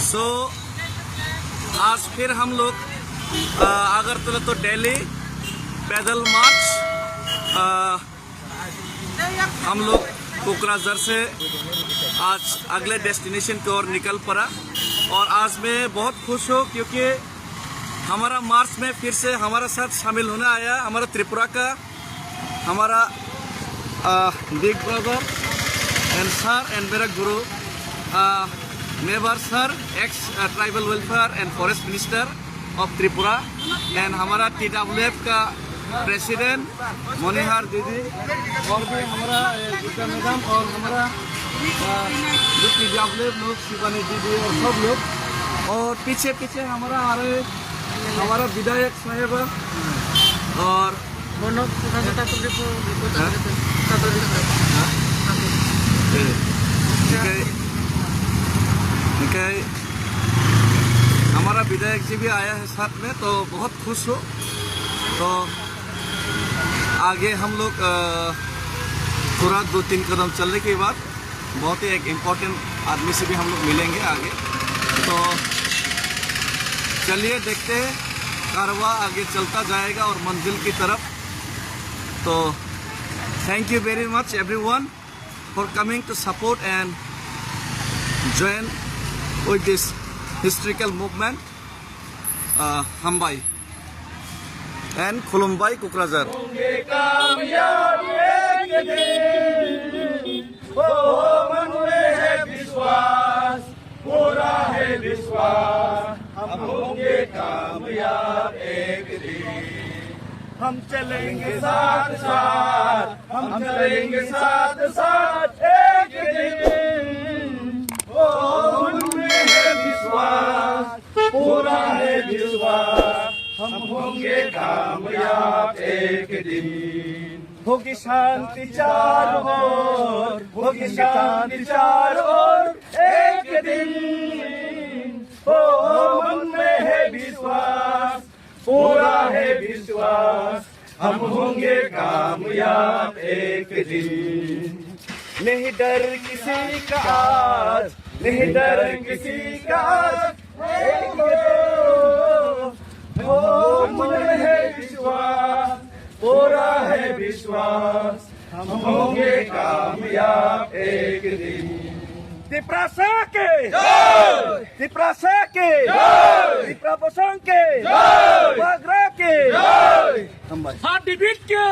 सो आज फिर हम लोग अगरतला तो दिल्ली पैदल मार्च, हम लोग कोकराझार से आज अगले डेस्टिनेशन की ओर निकल पड़ा। और आज मैं बहुत खुश हूँ क्योंकि हमारा मार्च में फिर से हमारा साथ शामिल होने आया हमारा त्रिपुरा का हमारा big brother and sir and मेरा गुरु Mewar sir, x tribal welfare and forest minister of Tripura, and हमारा TWF का प्रेसिडेंट मोनिहार दीदी, और भी हमारा गीता मैडम, और हमारा जो TWF लोग शिवानी दीदी और सब लोग, और पीछे पीछे हमारा विधायक साहेब और हमारा विधायक जी भी आया है साथ में, तो बहुत खुश हो। तो आगे हम लोग थोड़ा 2-3 कदम चलने के बाद बहुत ही एक इम्पोर्टेंट आदमी से भी हम लोग मिलेंगे आगे। तो चलिए देखते हैं, कारवां आगे चलता जाएगा और मंजिल की तरफ। तो thank you very much everyone for coming to support and join with this historical movement, Hambai and Khulumbai Kokrajhar। होंगे कामयाब एक दिन, ओ मन में है विश्वास, पूरा है विश्वास, हम होंगे कामयाब एक दिन। हम चलेंगे साथ साथ, हम चलेंगे साथ साथ एक दिन। पूरा है विश्वास, हम होंगे कामयाब एक दिन। होगी शांति चारों ओर, होगी शांति चारों ओर एक दिन। ओ मन में है विश्वास, पूरा है विश्वास, हम होंगे कामयाब एक दिन। नहीं डर किसी का आज, नहीं डर किसी का आज, ओ मन है विश्वास, पूरा है विश्वास, हम होंगे कामयाब एक दिन। त्रिपुरा के त्रिपुरा के त्रिपुरा बसंग के बागरा के हार्ट बीट के